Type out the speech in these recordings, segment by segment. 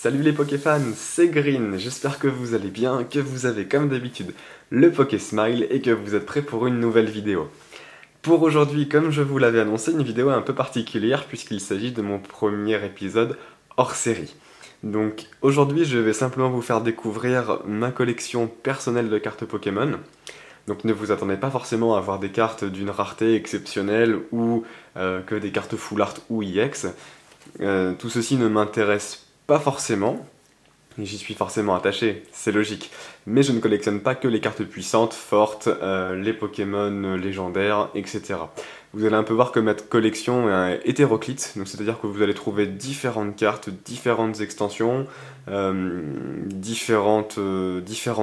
Salut les Pokéfans, c'est Green, j'espère que vous allez bien, que vous avez comme d'habitude le Pokésmile et que vous êtes prêts pour une nouvelle vidéo. Pour aujourd'hui, comme je vous l'avais annoncé, une vidéo un peu particulière puisqu'il s'agit de mon premier épisode hors série. Donc aujourd'hui je vais simplement vous faire découvrir ma collection personnelle de cartes Pokémon. Donc ne vous attendez pas forcément à avoir des cartes d'une rareté exceptionnelle ou que des cartes Full Art ou EX. Tout ceci ne m'intéresse pas forcément, j'y suis forcément attaché, c'est logique, mais je ne collectionne pas que les cartes puissantes, fortes, les Pokémon légendaires, etc. Vous allez un peu voir que ma collection est hétéroclite, donc c'est-à-dire que vous allez trouver différentes cartes, différentes extensions, différentes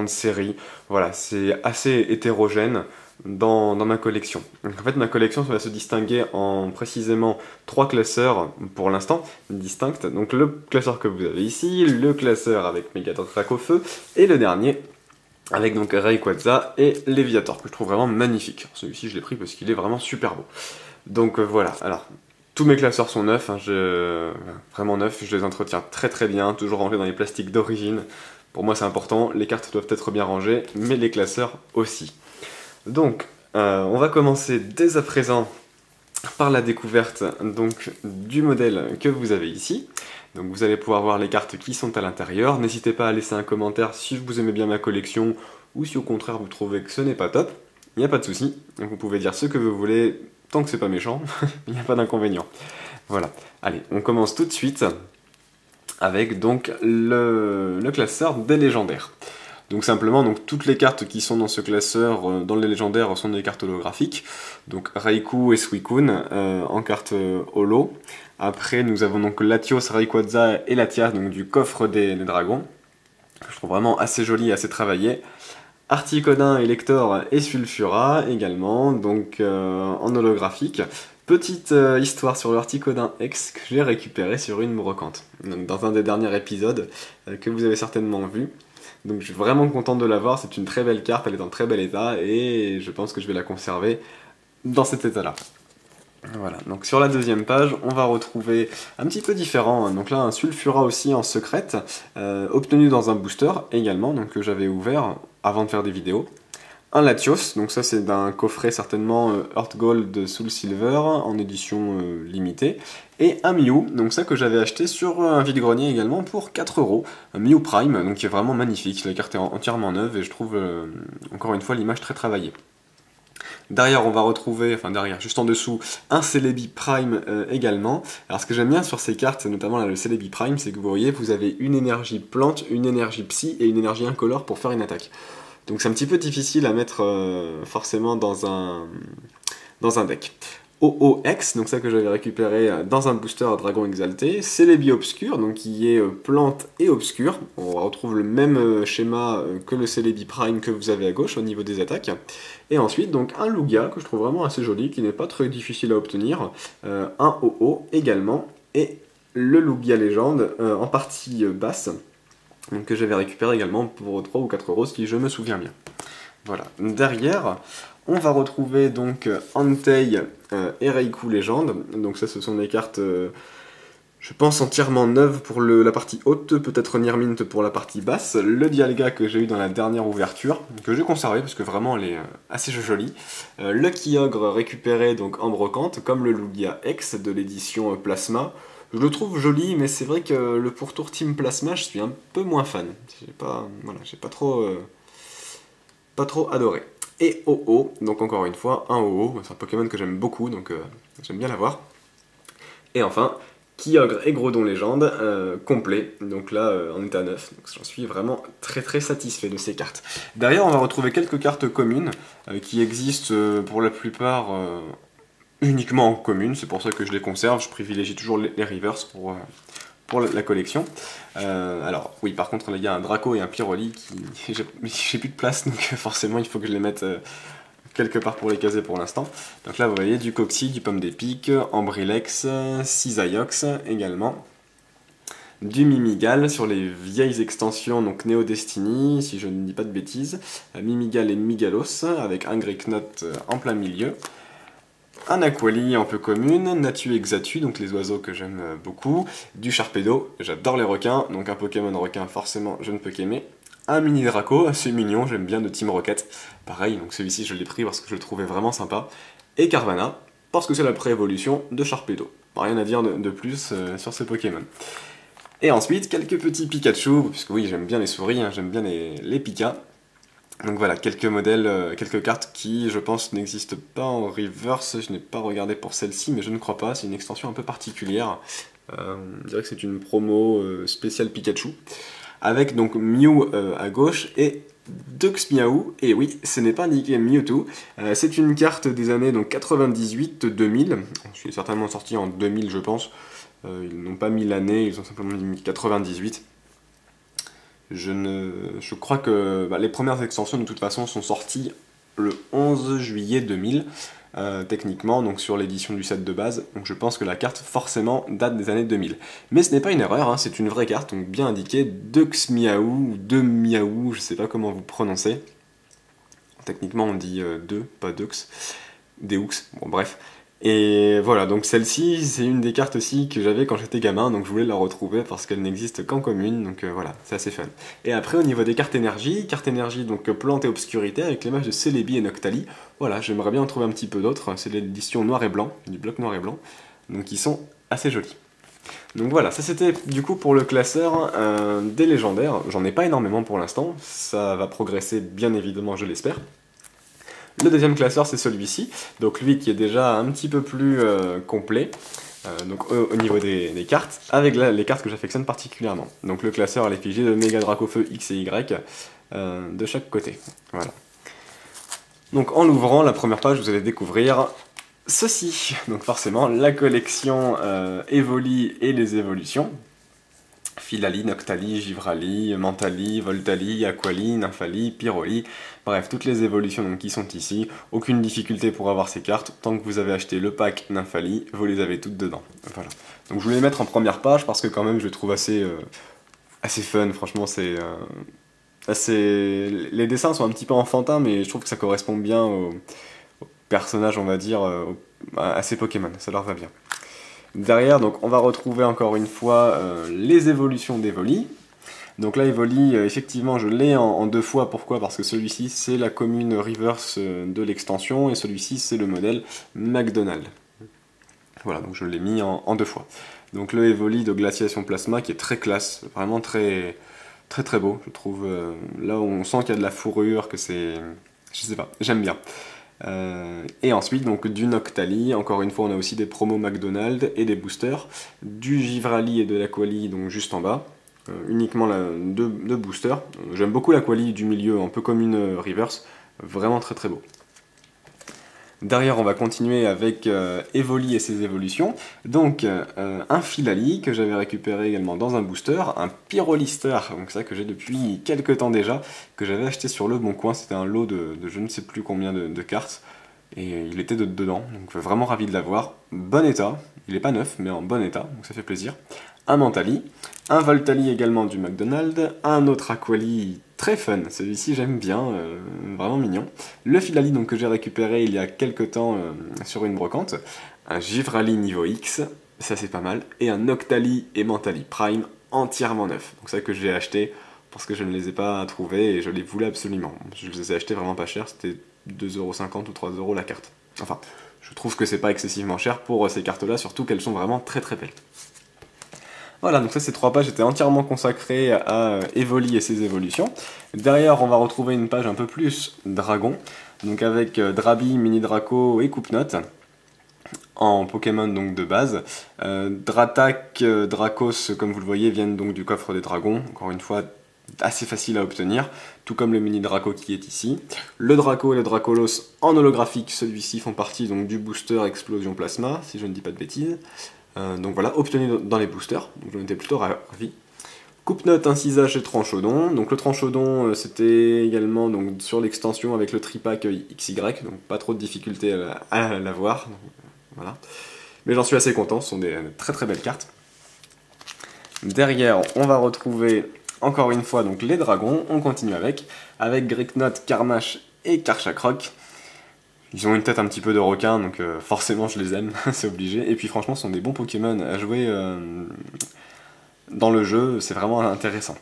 séries. Voilà, c'est assez hétérogène dans ma collection. Donc en fait, ma collection va se distinguer en précisément 3 classeurs pour l'instant distincts. Donc le classeur que vous avez ici, le classeur avec Megadrac au feu, et le dernier avec donc Rayquaza et Léviator, que je trouve vraiment magnifique. Celui-ci je l'ai pris parce qu'il est vraiment super beau. Donc voilà, alors tous mes classeurs sont neufs, hein, vraiment neufs, je les entretiens très très bien, toujours rangés dans les plastiques d'origine. Pour moi c'est important, les cartes doivent être bien rangées, mais les classeurs aussi. Donc, on va commencer dès à présent par la découverte donc, du modèle que vous avez ici. Donc vous allez pouvoir voir les cartes qui sont à l'intérieur. N'hésitez pas à laisser un commentaire si vous aimez bien ma collection ou si au contraire vous trouvez que ce n'est pas top. Il n'y a pas de souci, donc vous pouvez dire ce que vous voulez, tant que c'est pas méchant, il n'y a pas d'inconvénient. Voilà, allez, on commence tout de suite avec donc le classeur des légendaires. Donc simplement, donc, toutes les cartes qui sont dans ce classeur, dans les légendaires, sont des cartes holographiques. Donc Raikou et Suicune en carte holo. Après, nous avons donc Latios, Rayquaza et Latias, donc du coffre des dragons. Que je trouve vraiment assez joli, assez travaillé. Articodin, Elector et Sulfura également, donc en holographique. Petite histoire sur l'Articodin X que j'ai récupéré sur une brocante. Donc, dans un des derniers épisodes que vous avez certainement vu. Donc je suis vraiment content de l'avoir, c'est une très belle carte, elle est en très bel état et je pense que je vais la conserver dans cet état-là. Voilà, donc sur la deuxième page, on va retrouver un petit peu différent. Donc là, un Sulfura aussi en secrète, obtenu dans un booster également, donc que j'avais ouvert avant de faire des vidéos. Un Latios, donc ça c'est d'un coffret certainement Earth Gold Soul Silver en édition limitée. Et un Mew, donc ça que j'avais acheté sur un vide-grenier également pour 4€. Un Mew Prime, donc qui est vraiment magnifique, la carte est entièrement neuve et je trouve encore une fois l'image très travaillée. Derrière on va retrouver, enfin derrière, juste en dessous, un Celebi Prime également. Alors ce que j'aime bien sur ces cartes, notamment là, le Celebi Prime, c'est que vous voyez, vous avez une énergie plante, une énergie psy et une énergie incolore pour faire une attaque. Donc c'est un petit peu difficile à mettre forcément dans un deck. OOX, donc ça que j'avais récupéré dans un booster à Dragon Exalté, Celebi Obscur, donc qui est plante et obscur. On retrouve le même schéma que le Celebi Prime que vous avez à gauche au niveau des attaques. Et ensuite donc un Lugia que je trouve vraiment assez joli, qui n'est pas très difficile à obtenir, un OO également, et le Lugia Légende en partie basse. Donc, que j'avais récupéré également pour 3 ou 4€ si je me souviens bien. Voilà. Derrière, on va retrouver donc Entei et Raikou Légende. Donc ça, ce sont des cartes, je pense, entièrement neuves pour la partie haute, peut-être Nirmint pour la partie basse. Le Dialga que j'ai eu dans la dernière ouverture, que j'ai conservé parce que vraiment elle est assez jolie. Le Kyogre récupéré donc en brocante, comme le Lugia X de l'édition Plasma. Je le trouve joli, mais c'est vrai que le pourtour Team Plasma, je suis un peu moins fan. J'ai pas trop adoré. Et OO, donc encore une fois, un OO, c'est un Pokémon que j'aime beaucoup, donc j'aime bien l'avoir. Et enfin, Kyogre et Groudon Légende, complet, donc là en état neuf, donc j'en suis vraiment très très satisfait de ces cartes. Derrière, on va retrouver quelques cartes communes qui existent pour la plupart uniquement en commune, c'est pour ça que je les conserve, je privilégie toujours les rivers pour la collection. Alors oui, par contre il y a un Draco et un Pyroli qui j'ai plus de place, donc forcément il faut que je les mette quelque part pour les caser pour l'instant. Donc là vous voyez du Coxy, du Pomme d'Épic, Ambrilex, Cisaiox également. Du Mimigal sur les vieilles extensions, donc Neo Destiny, si je ne dis pas de bêtises. Mimigal et Migalos avec un Greeknot en plein milieu. un Aquali un peu commune, Natu et Xatu, donc les oiseaux que j'aime beaucoup, du Sharpedo, j'adore les requins, donc un Pokémon requin forcément je ne peux qu'aimer, un mini Draco, assez mignon, j'aime bien, de Team Rocket, pareil, donc celui-ci je l'ai pris parce que je le trouvais vraiment sympa, et Carvanha, parce que c'est la pré-évolution de Sharpedo. Rien à dire de plus sur ce Pokémon. Et ensuite, quelques petits Pikachu, puisque oui, j'aime bien les souris, hein, j'aime bien les Pika. Donc voilà, quelques modèles, quelques cartes qui, je pense, n'existent pas en reverse. Je n'ai pas regardé pour celle-ci, mais je ne crois pas. C'est une extension un peu particulière. On dirait que c'est une promo spéciale Pikachu. Avec donc Mew à gauche et Duxmiaou. Et oui, ce n'est pas indiqué Mewtwo. C'est une carte des années 98-2000. Je suis certainement sorti en 2000, je pense. Ils n'ont pas mis l'année, ils ont simplement mis 98. Je crois que les premières extensions de toute façon sont sorties le 11 juillet 2000, techniquement, donc sur l'édition du set de base, donc je pense que la carte forcément date des années 2000. Mais ce n'est pas une erreur, hein, c'est une vraie carte, donc bien indiqué, Duxmiaou, ou Demiaou, je sais pas comment vous prononcez. Techniquement on dit deux, pas Dux, Deux, bon bref. Et voilà, donc celle-ci, c'est une des cartes aussi que j'avais quand j'étais gamin, donc je voulais la retrouver parce qu'elle n'existe qu'en commune, donc voilà, c'est assez fun. Et après, au niveau des cartes énergie donc plante et obscurité, avec les mages de Celebi et Noctali, voilà, j'aimerais bien en trouver un petit peu d'autres, c'est l'édition noir et blanc, du bloc noir et blanc, donc ils sont assez jolis. Donc voilà, ça c'était du coup pour le classeur des légendaires, j'en ai pas énormément pour l'instant, ça va progresser bien évidemment, je l'espère. Le deuxième classeur c'est celui-ci, donc lui qui est déjà un petit peu plus complet, donc au niveau des cartes, avec les cartes que j'affectionne particulièrement. Donc le classeur à l'effigie de Méga Dracofeu X et Y de chaque côté. Voilà. Donc en l'ouvrant, la première page, vous allez découvrir ceci. Donc forcément, la collection Evoli et les évolutions. Philali, Noctali, Givrali, Mentali, Voltali, Aquali, Nymphali, Pyroli, bref, toutes les évolutions donc, qui sont ici. Aucune difficulté pour avoir ces cartes, tant que vous avez acheté le pack Nymphali, vous les avez toutes dedans. Voilà. Donc je voulais les mettre en première page parce que quand même je les trouve assez fun, franchement c'est assez... Les dessins sont un petit peu enfantins, mais je trouve que ça correspond bien aux personnages, on va dire, à ces Pokémon, ça leur va bien. Derrière, donc, on va retrouver encore une fois les évolutions d'Evoli. Donc là, Evoli, effectivement, je l'ai en deux fois. Pourquoi? Parce que celui-ci, c'est la commune reverse de l'extension, et celui-ci, c'est le modèle McDonald's. Voilà, donc je l'ai mis en deux fois. Donc le Evoli de Glaciation Plasma, qui est très classe, vraiment très beau, je trouve. Là, on sent qu'il y a de la fourrure, que c'est... Je sais pas, j'aime bien. Et ensuite donc du Noctali, encore une fois on a aussi des promos McDonald's et des boosters, du Givrali et de l'Aquali donc juste en bas, uniquement deux boosters. J'aime beaucoup l'Aquali du milieu, un peu comme une reverse, vraiment très beau. Derrière on va continuer avec Evoli et ses évolutions, donc un Philali que j'avais récupéré également dans un booster, un Pyrolister, donc ça que j'ai depuis quelques temps déjà, que j'avais acheté sur le Bon Coin, c'était un lot de je ne sais plus combien de cartes, et il était dedans, donc vraiment ravi de l'avoir, bon état, il est pas neuf mais en bon état, donc ça fait plaisir. Un Mentali, un Voltali également du McDonald's, un autre Aquali très fun, celui-ci j'aime bien, vraiment mignon. Le Philali donc, que j'ai récupéré il y a quelques temps sur une brocante, un Givrali niveau X, ça c'est pas mal, et un Noctali et Mentali Prime entièrement neuf. Donc ça que j'ai acheté parce que je ne les ai pas trouvés et je les voulais absolument. Je les ai achetés vraiment pas cher, c'était 2,50€ ou 3€ la carte. Enfin, je trouve que c'est pas excessivement cher pour ces cartes-là, surtout qu'elles sont vraiment très belles. Voilà, donc ça ces trois pages étaient entièrement consacrées à Evoli et ses évolutions. Derrière, on va retrouver une page un peu plus dragon, donc avec Drabi, Mini Draco et Coupe-Note, en Pokémon donc de base. Dratak, Dracos, comme vous le voyez, viennent donc du coffre des dragons, encore une fois assez facile à obtenir, tout comme le Mini Draco qui est ici. Le Draco et le Dracolos en holographique, celui-ci font partie donc du booster Explosion Plasma, si je ne dis pas de bêtises. Donc voilà, obtenu dans les boosters, donc j'en étais plutôt ravi. Coupe-note, incisage et tranchodon. Donc le tranchodon, c'était également donc, sur l'extension avec le tripack XY, donc pas trop de difficulté à l'avoir. Voilà. Mais j'en suis assez content, ce sont des très belles cartes. Derrière, on va retrouver encore une fois donc, les dragons, on continue avec Greeknot, Karmash et Karchakrok. Ils ont une tête un petit peu de requin, donc forcément je les aime, c'est obligé. Et puis franchement, ce sont des bons Pokémon à jouer dans le jeu, c'est vraiment intéressant.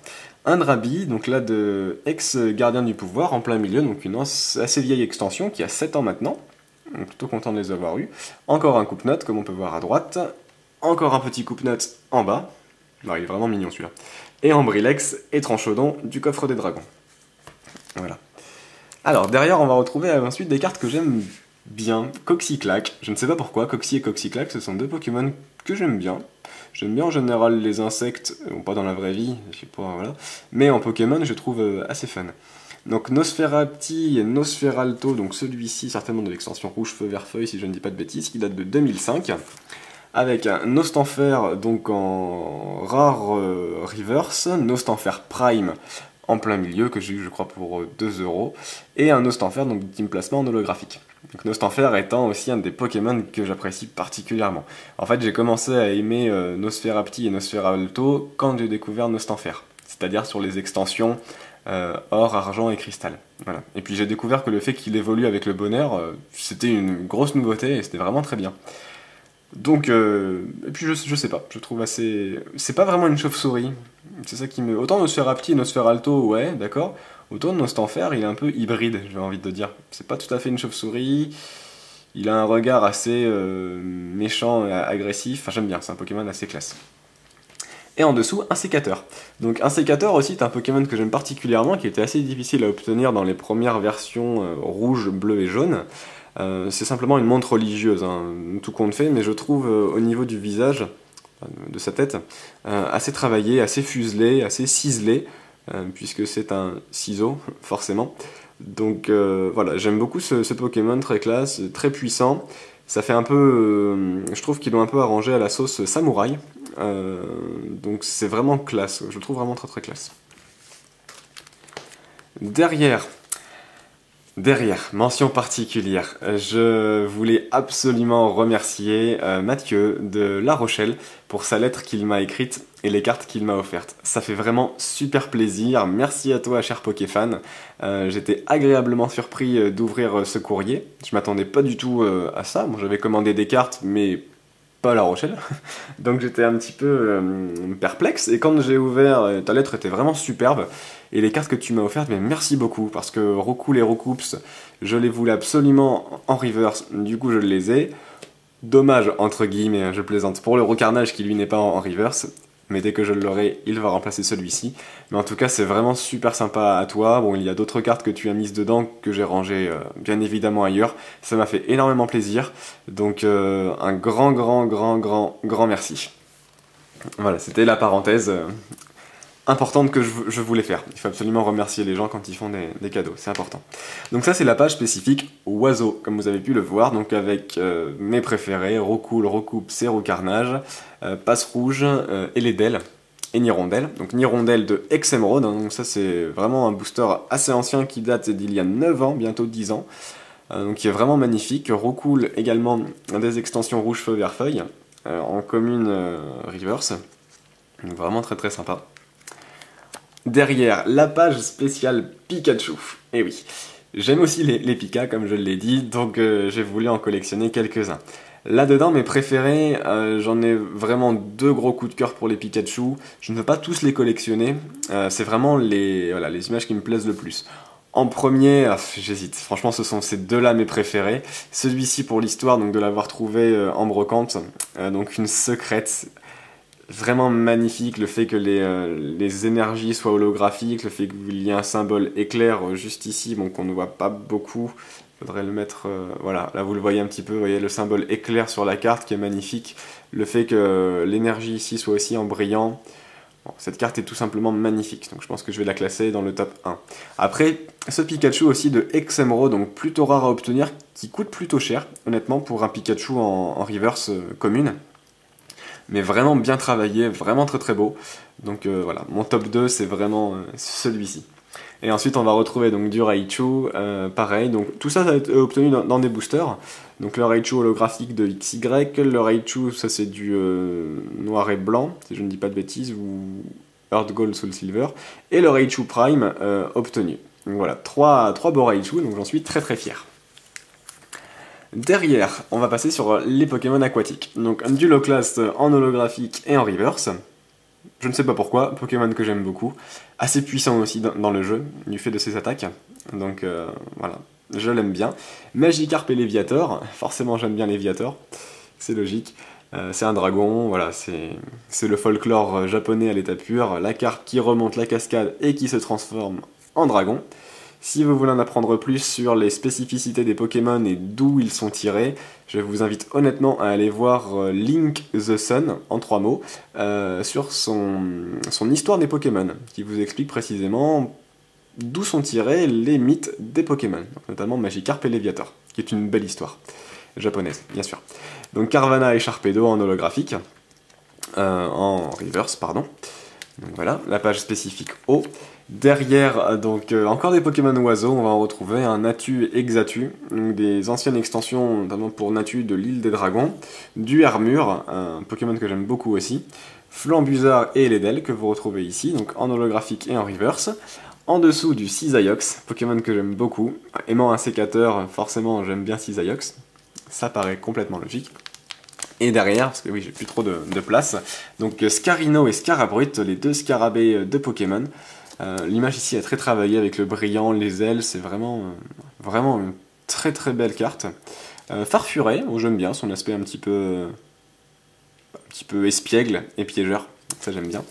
Un Drabi, donc là de ex-gardien du pouvoir, en plein milieu, donc une assez vieille extension qui a 7 ans maintenant. Donc plutôt content de les avoir eus. Encore un coupe-note, comme on peut voir à droite. Encore un petit coupe-note en bas. Non, il est vraiment mignon celui-là. Et en Brilex et Tranchodon du coffre des dragons. Voilà. Alors, derrière, on va retrouver ensuite des cartes que j'aime bien. Coxyclac, je ne sais pas pourquoi, Coxy et Coxyclac, ce sont deux Pokémon que j'aime bien. J'aime bien en général les insectes, bon, pas dans la vraie vie, je sais pas, voilà. Mais en Pokémon, je trouve assez fun. Donc Nosferapti et Nosferalto, donc celui-ci certainement de l'extension Rouge Feu Vert Feuille, si je ne dis pas de bêtises, qui date de 2005. Avec un Nostanfer donc en rare reverse, Nostanfer Prime en plein milieu, que j'ai eu je crois pour 2€, et un Nostanfer donc Team Plasma en holographique. Donc Nostanfer étant aussi un des Pokémon que j'apprécie particulièrement. En fait j'ai commencé à aimer Nosferapti et Nosferalto quand j'ai découvert Nostanfer, c'est-à-dire sur les extensions or, argent et cristal. Voilà. Et puis j'ai découvert que le fait qu'il évolue avec le bonheur, c'était une grosse nouveauté et c'était vraiment très bien. Donc, et puis je sais pas, je trouve assez... C'est pas vraiment une chauve-souris, c'est ça qui me... Autant Nosferapti et Nosferalto, ouais, d'accord, autant Nostanfer, il est un peu hybride, j'ai envie de dire. C'est pas tout à fait une chauve-souris, il a un regard assez méchant et agressif, enfin j'aime bien, c'est un Pokémon assez classe. Et en dessous, un sécateur. Donc un sécateur aussi est un Pokémon que j'aime particulièrement, qui était assez difficile à obtenir dans les premières versions rouge, bleu et jaune. C'est simplement une montre religieuse, hein, tout compte fait, mais je trouve au niveau du visage, de sa tête, assez travaillé, assez fuselé, assez ciselé, puisque c'est un ciseau, forcément. Donc voilà, j'aime beaucoup ce Pokémon, très classe, très puissant. Ça fait un peu, je trouve qu'ils l'ont un peu arrangé à la sauce samouraï, donc c'est vraiment classe, je le trouve vraiment très très classe. Derrière, mention particulière, je voulais absolument remercier Mathieu de La Rochelle pour sa lettre qu'il m'a écrite et les cartes qu'il m'a offertes. Ça fait vraiment super plaisir, merci à toi cher Pokéfan. J'étais agréablement surpris d'ouvrir ce courrier, je m'attendais pas du tout à ça, bon, j'avais commandé des cartes mais pas à La Rochelle, donc j'étais un petit peu perplexe, et quand j'ai ouvert, ta lettre était vraiment superbe, et les cartes que tu m'as offertes, mais merci beaucoup, parce que Roku les Recoups, je les voulais absolument en reverse, du coup je les ai, dommage, entre guillemets, je plaisante, pour le Recarnage qui lui n'est pas en reverse, mais dès que je l'aurai, il va remplacer celui-ci. Mais en tout cas, c'est vraiment super sympa à toi. Bon, il y a d'autres cartes que tu as mises dedans, que j'ai rangées bien évidemment ailleurs. Ça m'a fait énormément plaisir. Donc, un grand merci. Voilà, c'était la parenthèse importante que je voulais faire. Il faut absolument remercier les gens quand ils font des cadeaux, c'est important. Donc ça c'est la page spécifique oiseau, comme vous avez pu le voir, donc avec mes préférés, Rocool, Recoupe, Rocarnage, Passe Rouge, Eledel et Nirondelle. Donc Nirondelle de Ex-Emeraude, hein, donc ça c'est vraiment un booster assez ancien qui date d'il y a 9 ans, bientôt 10 ans, donc qui est vraiment magnifique. Rocool également des extensions Rouge Feu Vert Feuille, en commune reverse, donc vraiment très sympa. Derrière, la page spéciale Pikachu. Et oui, j'aime aussi les Pika, comme je l'ai dit, donc j'ai voulu en collectionner quelques-uns. Là-dedans, mes préférés, j'en ai vraiment 2 gros coups de cœur pour les Pikachu. Je ne veux pas tous les collectionner, c'est vraiment les images qui me plaisent le plus. En premier, j'hésite, franchement ce sont ces deux-là mes préférés. Celui-ci pour l'histoire, donc de l'avoir trouvé en brocante, donc une secrète. Vraiment magnifique, le fait que les énergies soient holographiques, le fait qu'il y ait un symbole éclair juste ici, bon, qu'on ne voit pas beaucoup, il faudrait le mettre, voilà, là vous le voyez un petit peu, vous voyez le symbole éclair sur la carte qui est magnifique, le fait que l'énergie ici soit aussi en brillant, bon, cette carte est tout simplement magnifique, donc je pense que je vais la classer dans le top 1. Après, ce Pikachu aussi de Ex-Emeraude, donc plutôt rare à obtenir, qui coûte plutôt cher, honnêtement, pour un Pikachu en reverse commune. Mais vraiment bien travaillé, vraiment très beau. Donc voilà, mon top 2 c'est vraiment celui-ci. Et ensuite on va retrouver donc du Raichu, pareil, donc tout ça va être obtenu dans des boosters. Donc le Raichu holographique de XY, le Raichu ça c'est du noir et blanc, si je ne dis pas de bêtises, ou Earth Gold Soul Silver, et le Raichu Prime obtenu. Donc voilà, 3 beaux Raichu, donc j'en suis très fier. Derrière, on va passer sur les Pokémon aquatiques. Donc du low class en holographique et en reverse. Je ne sais pas pourquoi, Pokémon que j'aime beaucoup. Assez puissant aussi dans le jeu, du fait de ses attaques. Donc voilà, je l'aime bien. Magikarp et Léviator, forcément j'aime bien Léviator, c'est logique. C'est un dragon, voilà, c'est le folklore japonais à l'état pur. La carpe qui remonte la cascade et qui se transforme en dragon. Si vous voulez en apprendre plus sur les spécificités des Pokémon et d'où ils sont tirés, je vous invite honnêtement à aller voir Link the Sun, en 3 mots, sur son histoire des Pokémon, qui vous explique précisément d'où sont tirés les mythes des Pokémon, notamment Magikarp et Léviator, qui est une belle histoire, japonaise, bien sûr. Donc Carvanha et Sharpedo en holographique, en reverse, pardon. Donc voilà, la page spécifique eau. Derrière, donc encore des Pokémon oiseaux, on va en retrouver un Natu et Xatu, donc des anciennes extensions, notamment pour Natu de l'île des dragons, du Hermure, un Pokémon que j'aime beaucoup aussi, Flambuzard et Eledel, que vous retrouvez ici, donc en holographique et en reverse. En dessous du Cisaiox, Pokémon que j'aime beaucoup, aimant un sécateur, forcément j'aime bien Cisaiox, ça paraît complètement logique. Et derrière, parce que oui, j'ai plus trop de place, donc Scarino et Scarabrute, les deux scarabées de Pokémon. L'image ici est très travaillée avec le brillant, les ailes, c'est vraiment une très très belle carte. Farfuret, j'aime bien son aspect un petit peu espiègle et piégeur, ça j'aime bien.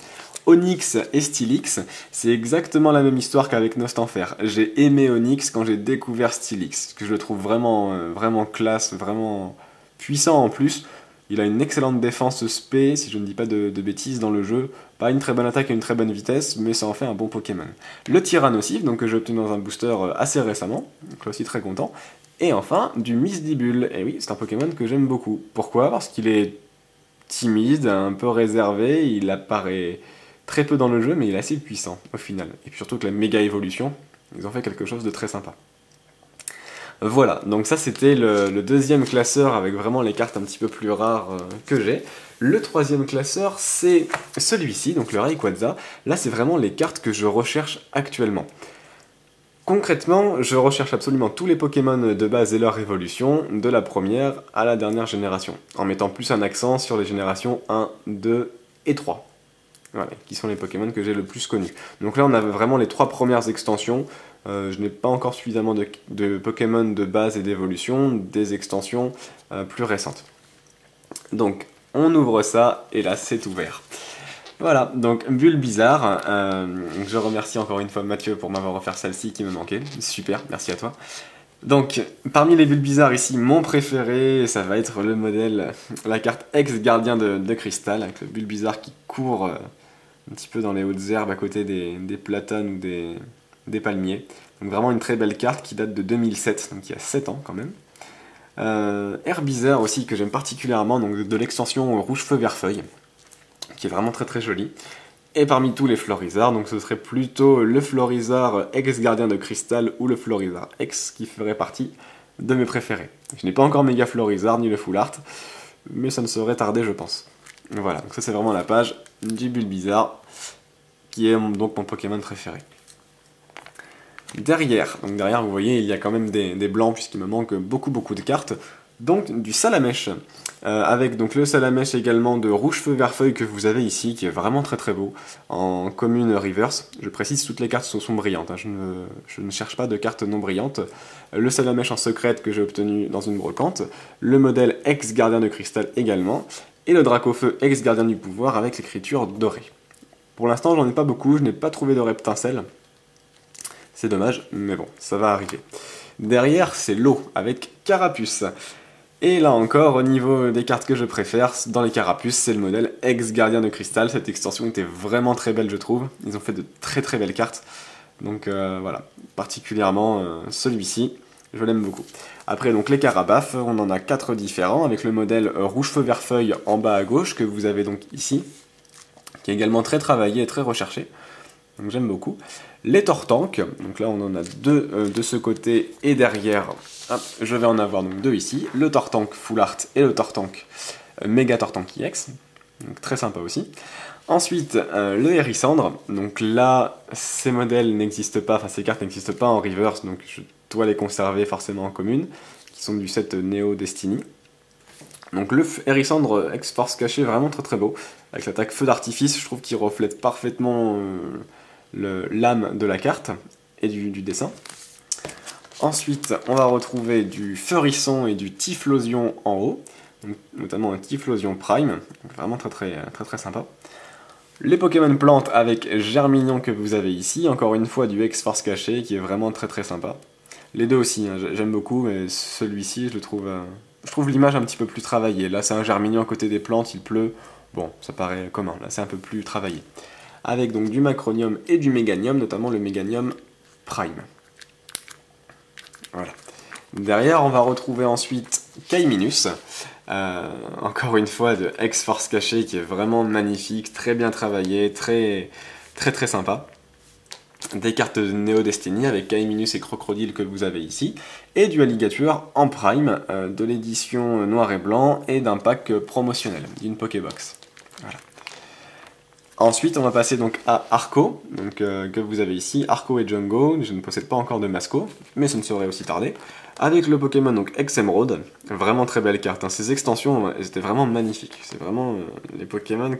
Onyx et Stylix, c'est exactement la même histoire qu'avec Nostanfer. J'ai aimé Onyx quand j'ai découvert Stylix, parce que je le trouve vraiment classe, vraiment puissant en plus. Il a une excellente défense spé, si je ne dis pas de bêtises dans le jeu. Pas une très bonne attaque et une très bonne vitesse, mais ça en fait un bon Pokémon. Le Tyrannosif, donc que j'ai obtenu dans un booster assez récemment, donc là aussi très content. Et enfin, du Misdibule. Et oui, c'est un Pokémon que j'aime beaucoup. Pourquoi? Parce qu'il est timide, un peu réservé, il apparaît très peu dans le jeu, mais il est assez puissant au final. Et puis surtout que la méga évolution, ils ont fait quelque chose de très sympa. Voilà, donc ça c'était le deuxième classeur avec vraiment les cartes un petit peu plus rares que j'ai. Le troisième classeur c'est celui-ci, donc le Rayquaza. Là c'est vraiment les cartes que je recherche actuellement. Concrètement, je recherche absolument tous les Pokémon de base et leur évolution, de la première à la dernière génération, en mettant plus un accent sur les générations 1, 2 et 3. Voilà, qui sont les Pokémon que j'ai le plus connus. Donc là on a vraiment les 3 premières extensions. Je n'ai pas encore suffisamment de Pokémon de base et d'évolution, des extensions plus récentes. Donc on ouvre ça et là c'est ouvert. Voilà, donc Bulbizarre, je remercie encore une fois Mathieu pour m'avoir offert celle-ci qui me manquait, super, merci à toi. Donc, parmi les Bulbizarres ici, mon préféré, ça va être le modèle, la carte ex-gardien de cristal, avec le Bulbizarre qui court un petit peu dans les hautes herbes à côté des platanes ou des palmiers. Donc vraiment une très belle carte qui date de 2007, donc il y a 7 ans quand même. Herbizarre aussi que j'aime particulièrement, donc de l'extension Rouge Feu Vert Feuille, qui est vraiment très très jolie. Et parmi tous les Florizards, donc ce serait plutôt le Florizard ex-gardien de cristal ou le Florizard ex qui ferait partie de mes préférés. Je n'ai pas encore Méga Florizard ni le Full Art, mais ça ne saurait tarder je pense. Voilà, donc ça c'est vraiment la page du Bulbizarre, qui est donc mon Pokémon préféré. Derrière, vous voyez, il y a quand même des blancs puisqu'il me manque beaucoup de cartes. Donc du Salamèche, avec donc le Salamèche également de Rouge Feu Vert Feuille que vous avez ici, qui est vraiment très très beau, en commune reverse. Je précise, toutes les cartes sont brillantes, hein. Je ne cherche pas de cartes non brillantes. Le Salamèche en secrète que j'ai obtenu dans une brocante, le modèle ex-gardien de cristal également, et le Dracofeu ex-gardien du pouvoir avec l'écriture dorée. Pour l'instant, j'en ai pas beaucoup, je n'ai pas trouvé de Reptincelle. C'est dommage, mais bon, ça va arriver. Derrière, c'est l'eau, avec Carapuce. Et là encore, au niveau des cartes que je préfère, dans les Carapuces, c'est le modèle ex-gardien de cristal. Cette extension était vraiment très belle, je trouve. Ils ont fait de très très belles cartes. Donc voilà, particulièrement celui-ci, je l'aime beaucoup. Après, donc les Carabaf, on en a 4 différents, avec le modèle Rouge Feu Vert Feuille en bas à gauche, que vous avez donc ici, qui est également très travaillé et très recherché. Donc j'aime beaucoup. Les Tortank, donc là on en a 2 de ce côté et derrière, hop, je vais en avoir donc 2 ici, le Tortank Full Art et le Tortank Mega Tortank EX, donc très sympa aussi. Ensuite, le Hérissandre, donc là ces modèles n'existent pas, enfin ces cartes n'existent pas en reverse, donc je dois les conserver forcément en commune, qui sont du set Neo Destiny. Donc le Hérissandre X-Force caché, vraiment très très beau, avec l'attaque feu d'artifice, je trouve qu'il reflète parfaitement l'âme de la carte et du dessin. Ensuite, on va retrouver du Feurisson et du Typhlosion en haut, donc, notamment un Typhlosion Prime, donc vraiment très sympa. Les Pokémon plantes avec Germignon que vous avez ici, encore une fois du X-Force caché qui est vraiment très sympa. Les deux aussi, hein, j'aime beaucoup, mais celui-ci je trouve l'image un petit peu plus travaillée. Là c'est un Germignon à côté des plantes, il pleut, bon ça paraît commun, là c'est un peu plus travaillé. Avec donc du Macronium et du Méganium, notamment le Méganium Prime. Voilà. Derrière on va retrouver ensuite Kaiminus. Encore une fois de X-Force caché qui est vraiment magnifique, très bien travaillé, très sympa. Des cartes de Neo Destiny avec Kaiminus et Crocodile que vous avez ici, et du Alligator en Prime de l'édition noir et blanc et d'un pack promotionnel, d'une Pokébox. Voilà. Ensuite on va passer donc à Arco, donc, que vous avez ici, Arco et Jungo. Je ne possède pas encore de Masco, mais ce ne saurait aussi tarder. Avec le Pokémon donc Exemeraude, vraiment très belle carte, hein. Ces extensions elles étaient vraiment magnifiques, c'est vraiment les Pokémon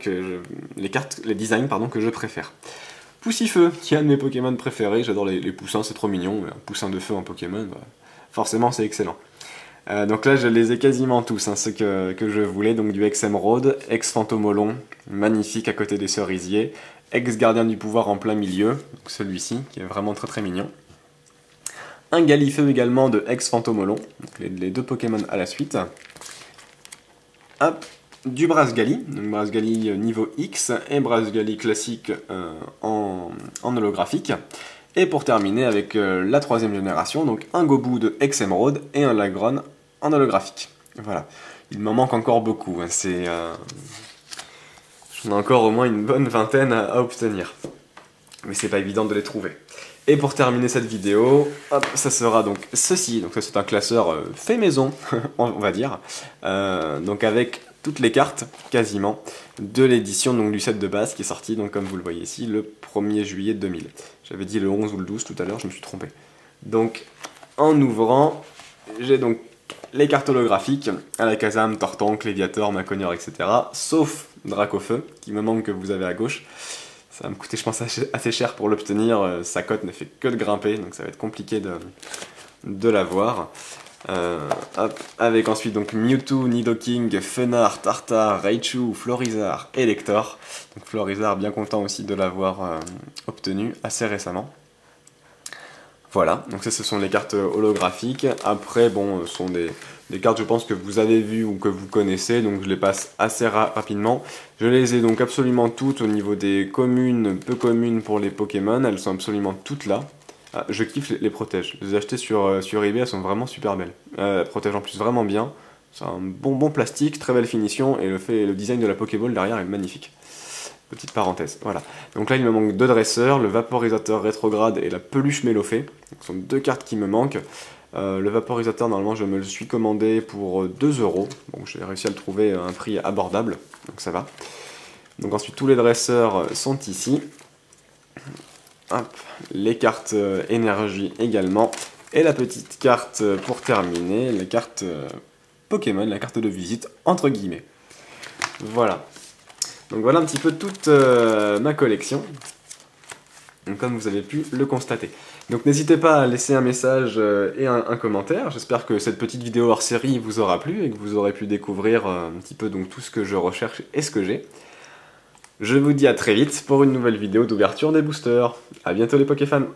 les designs pardon, que je préfère. Poussifeu, qui est un de mes Pokémon préférés, j'adore les poussins, c'est trop mignon, un poussin de feu en Pokémon, bah, forcément c'est excellent. Donc là je les ai quasiment tous, hein, ceux que je voulais, donc du Exemeraude, Ex-Fantomolon, magnifique à côté des cerisiers, Ex-Gardien du Pouvoir en plein milieu, celui-ci, qui est vraiment très mignon. Un Galifeu également de Ex-Fantomolon, les deux Pokémon à la suite. Hop, du Brasgali, donc Brasgali niveau X et Brasgali classique en holographique. Et pour terminer avec la troisième génération, donc un Gobu de Exemeraude et un Lagron en holographique. Voilà, il m'en manque encore beaucoup, hein. J'en ai encore au moins une bonne vingtaine à obtenir. Mais c'est pas évident de les trouver. Et pour terminer cette vidéo, hop, ça sera donc ceci. Donc ça c'est un classeur fait maison, on va dire. Donc avec toutes les cartes, quasiment, de l'édition du set de base qui est sorti, donc comme vous le voyez ici, le 1er juillet 2000. J'avais dit le 11 ou le 12 tout à l'heure, je me suis trompé. Donc en ouvrant, j'ai donc les cartes holographiques, Alakazam, Tortank, Léviator, Maconior, etc. Sauf Dracofeu, qui me manque que vous avez à gauche. Ça va me coûter je pense assez cher pour l'obtenir, sa cote ne fait que de grimper, donc ça va être compliqué de l'avoir. Avec ensuite donc Mewtwo, Nidoking, Fenard, Tartar, Raichu, Florizarre et Lector. Donc Florizarre bien content aussi de l'avoir obtenu assez récemment. Voilà, donc ça ce sont les cartes holographiques. Après bon, ce sont des cartes je pense que vous avez vues ou que vous connaissez, donc je les passe assez rapidement. Je les ai donc absolument toutes au niveau des communes, peu communes pour les Pokémon, elles sont absolument toutes là. Ah, je kiffe les protèges, je les ai achetées sur eBay, elles sont vraiment super belles. Elles protègent en plus vraiment bien, c'est un bon plastique, très belle finition, et le design de la Pokéball derrière est magnifique. Petite parenthèse, voilà. Donc là il me manque deux dresseurs, le vaporisateur rétrograde et la peluche Mélophée. Ce sont deux cartes qui me manquent. Le vaporisateur normalement je me le suis commandé pour 2 €. Bon, j'ai réussi à le trouver à un prix abordable, donc ça va. Donc ensuite tous les dresseurs sont ici. Hop, les cartes énergie également. Et la petite carte pour terminer, les cartes Pokémon, la carte de visite entre guillemets. Voilà. Donc voilà un petit peu toute ma collection, donc, comme vous avez pu le constater. Donc n'hésitez pas à laisser un message et un commentaire, j'espère que cette petite vidéo hors série vous aura plu et que vous aurez pu découvrir un petit peu donc, tout ce que je recherche et ce que j'ai. Je vous dis à très vite pour une nouvelle vidéo d'ouverture des boosters. A bientôt les Pokéfans!